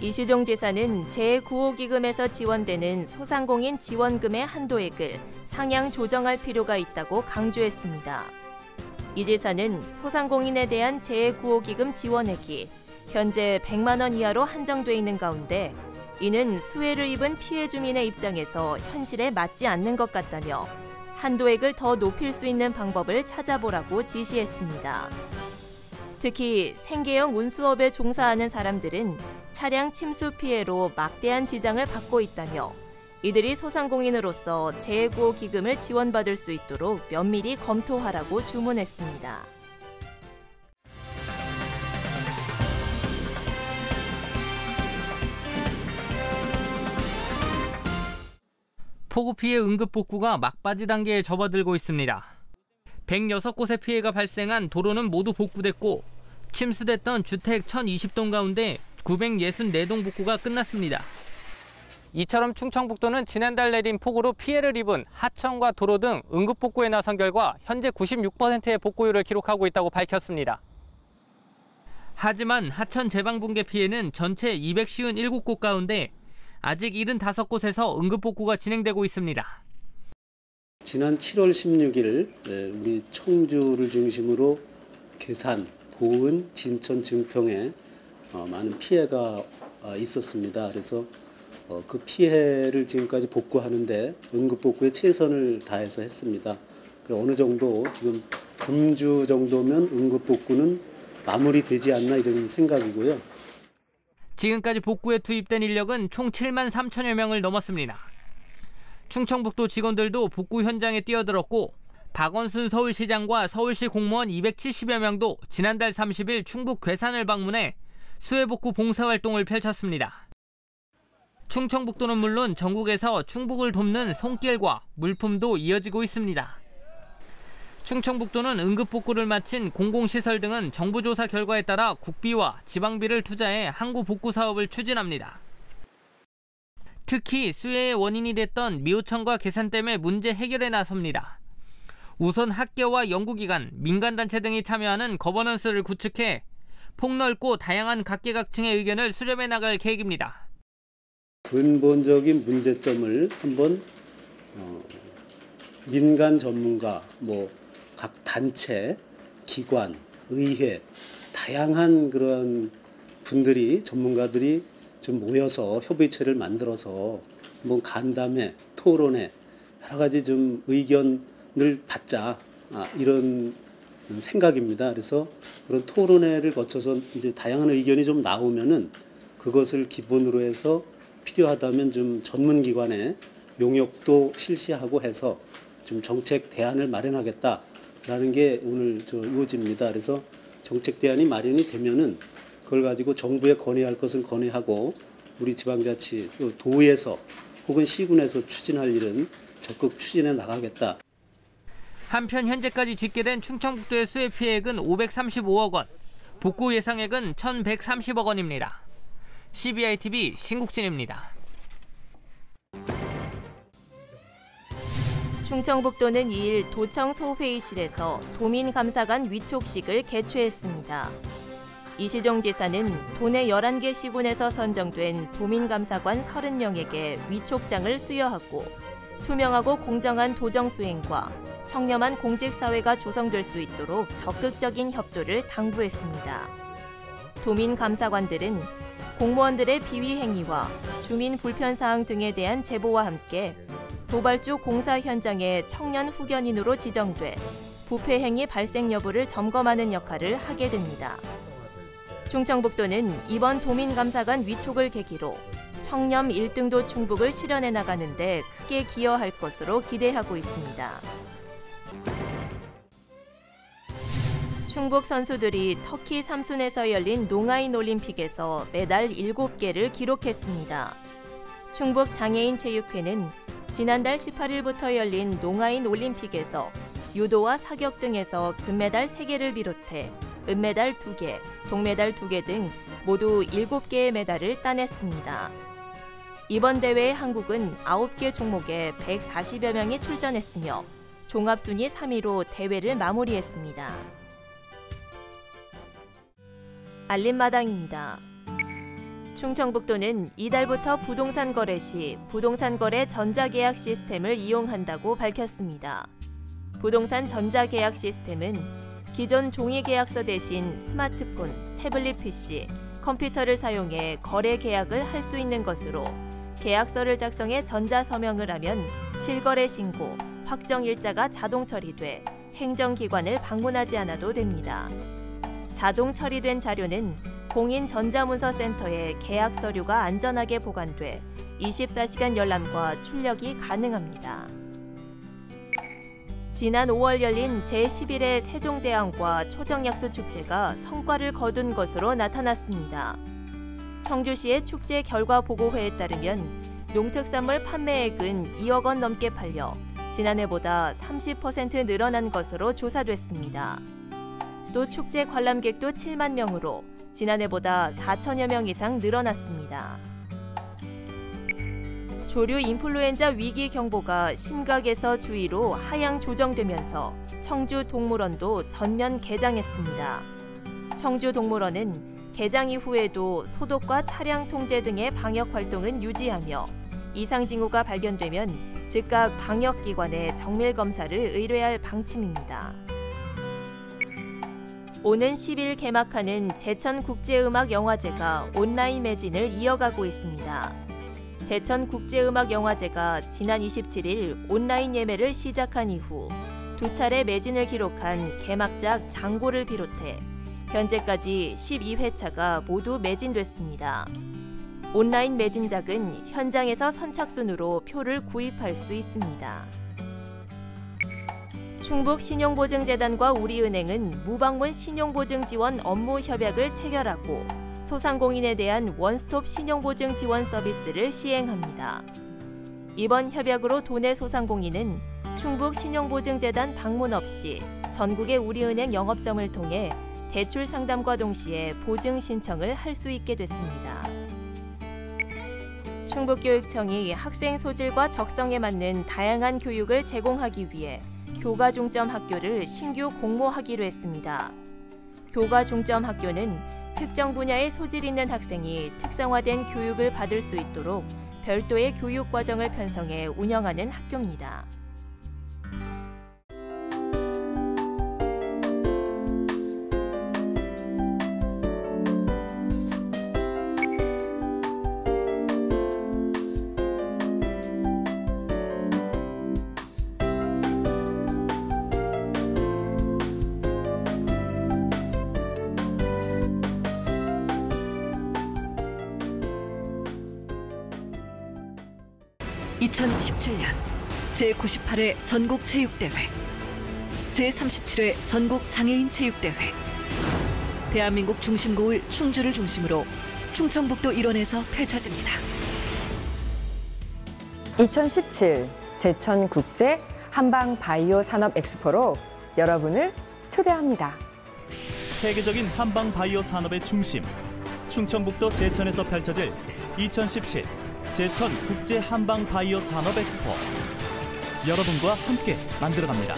이시종 지사는 제9호기금에서 지원되는 소상공인 지원금의 한도액을 상향 조정할 필요가 있다고 강조했습니다. 이 지사는 소상공인에 대한 제9호기금 지원액이 현재 100만 원 이하로 한정돼 있는 가운데 이는 수해를 입은 피해 주민의 입장에서 현실에 맞지 않는 것 같다며 한도액을 더 높일 수 있는 방법을 찾아보라고 지시했습니다. 특히 생계형 운수업에 종사하는 사람들은 차량 침수 피해로 막대한 지장을 받고 있다며 이들이 소상공인으로서 제9호 기금을 지원받을 수 있도록 면밀히 검토하라고 주문했습니다. 폭우 피해 응급복구가 막바지 단계에 접어들고 있습니다. 106곳의 피해가 발생한 도로는 모두 복구됐고 침수됐던 주택 1020동 가운데 964동 복구가 끝났습니다. 이처럼 충청북도는 지난달 내린 폭우로 피해를 입은 하천과 도로 등 응급복구에 나선 결과 현재 96%의 복구율을 기록하고 있다고 밝혔습니다. 하지만 하천 제방붕괴 피해는 전체 257곳 가운데 아직 75곳에서 응급복구가 진행되고 있습니다. 지난 7월 16일 우리 청주를 중심으로 괴산, 보은, 진천, 증평에 많은 피해가 있었습니다. 그래서 그 피해를 지금까지 복구하는데 응급복구에 최선을 다해서 했습니다. 어느 정도 지금 금주 정도면 응급복구는 마무리되지 않나 이런 생각이고요. 지금까지 복구에 투입된 인력은 총 7만 3천여 명을 넘었습니다. 충청북도 직원들도 복구 현장에 뛰어들었고 박원순 서울시장과 서울시 공무원 270여 명도 지난달 30일 충북 괴산을 방문해 수해복구 봉사활동을 펼쳤습니다. 충청북도는 물론 전국에서 충북을 돕는 손길과 물품도 이어지고 있습니다. 충청북도는 응급복구를 마친 공공시설 등은 정부 조사 결과에 따라 국비와 지방비를 투자해 항구 복구 사업을 추진합니다. 특히 수해의 원인이 됐던 미호천과 괴산댐의 문제 해결에 나섭니다. 우선 학계와 연구기관, 민간단체 등이 참여하는 거버넌스를 구축해 폭넓고 다양한 각계각층의 의견을 수렴해 나갈 계획입니다. 근본적인 문제점을 한번 민간 전문가, 각 단체, 기관, 의회, 다양한 그런 분들이 전문가들이 좀 모여서 협의체를 만들어서 한번 간담회, 토론회 여러 가지 좀 의견을 받자 이런 생각입니다. 그래서 그런 토론회를 거쳐서 이제 다양한 의견이 좀 나오면은 그것을 기본으로 해서 필요하다면 좀 전문기관의 용역도 실시하고 해서 좀 정책 대안을 마련하겠다라는 게 오늘 요지입니다. 그래서 정책 대안이 마련이 되면은 그걸 가지고 정부에 건의할 것은 건의하고 우리 지방자치 도에서 혹은 시군에서 추진할 일은 적극 추진해 나가겠다. 한편 현재까지 집계된 충청북도의 수해 피해액은 535억 원, 복구 예상액은 1,130억 원입니다. CBI-TV 신국진입니다. 충청북도는 2일 도청 소회의실에서 도민감사관 위촉식을 개최했습니다. 이시종 지사는 도내 11개 시군에서 선정된 도민감사관 30명에게 위촉장을 수여하고 투명하고 공정한 도정 수행과 청렴한 공직사회가 조성될 수 있도록 적극적인 협조를 당부했습니다. 도민감사관들은 공무원들의 비위 행위와 주민 불편사항 등에 대한 제보와 함께 도발주 공사 현장의 청년 후견인으로 지정돼 부패 행위 발생 여부를 점검하는 역할을 하게 됩니다. 충청북도는 이번 도민감사관 위촉을 계기로 청렴 1등도 충북을 실현해 나가는 데 크게 기여할 것으로 기대하고 있습니다. 충북 선수들이 터키 삼순에서 열린 농아인 올림픽에서 메달 7개를 기록했습니다. 충북 장애인 체육회는 지난달 18일부터 열린 농아인 올림픽에서 유도와 사격 등에서 금메달 3개를 비롯해 은메달 2개, 동메달 2개 등 모두 7개의 메달을 따냈습니다. 이번 대회에 한국은 9개 종목에 140여 명이 출전했으며 종합순위 3위로 대회를 마무리했습니다. 알림마당입니다. 충청북도는 이달부터 부동산 거래 시 부동산 거래 전자계약 시스템을 이용한다고 밝혔습니다. 부동산 전자계약 시스템은 기존 종이 계약서 대신 스마트폰, 태블릿 PC, 컴퓨터를 사용해 거래 계약을 할 수 있는 것으로 계약서를 작성해 전자서명을 하면 실거래 신고, 확정 일자가 자동 처리돼 행정기관을 방문하지 않아도 됩니다. 자동 처리된 자료는 공인전자문서센터에 계약 서류가 안전하게 보관돼 24시간 열람과 출력이 가능합니다. 지난 5월 열린 제11회 세종대왕과 초정약수축제가 성과를 거둔 것으로 나타났습니다. 청주시의 축제 결과 보고회에 따르면 농특산물 판매액은 2억 원 넘게 팔려 지난해보다 30% 늘어난 것으로 조사됐습니다. 또 축제 관람객도 7만 명으로 지난해보다 4천여 명 이상 늘어났습니다. 조류 인플루엔자 위기 경보가 심각에서 주의로 하향 조정되면서 청주 동물원도 전면 개장했습니다. 청주 동물원은 개장 이후에도 소독과 차량 통제 등의 방역 활동은 유지하며 이상 징후가 발견되면 즉각 방역기관에 정밀 검사를 의뢰할 방침입니다. 오는 10일 개막하는 제천국제음악영화제가 온라인 매진을 이어가고 있습니다. 제천국제음악영화제가 지난 27일 온라인 예매를 시작한 이후 두 차례 매진을 기록한 개막작 장고를 비롯해 현재까지 12회차가 모두 매진됐습니다. 온라인 매진작은 현장에서 선착순으로 표를 구입할 수 있습니다. 충북신용보증재단과 우리은행은 무방문 신용보증 지원 업무 협약을 체결하고 소상공인에 대한 원스톱 신용보증 지원 서비스를 시행합니다. 이번 협약으로 도내 소상공인은 충북신용보증재단 방문 없이 전국의 우리은행 영업점을 통해 대출 상담과 동시에 보증 신청을 할 수 있게 됐습니다. 충북교육청이 학생 소질과 적성에 맞는 다양한 교육을 제공하기 위해 교과 중점 학교를 신규 공모하기로 했습니다. 교과 중점 학교는 특정 분야의 소질 있는 학생이 특성화된 교육을 받을 수 있도록 별도의 교육 과정을 편성해 운영하는 학교입니다. (2017년) 제98회 전국체육대회, 제37회 전국장애인체육대회, 대한민국 중심고을 충주를 중심으로 충청북도 일원에서 펼쳐집니다. 2017 제천국제 한방바이오 산업 엑스포로 여러분을 초대합니다. 세계적인 한방바이오 산업의 중심, 충청북도 제천에서 펼쳐질 2017 제천 국제 한방 바이오 산업 엑스포, 여러분과 함께 만들어갑니다.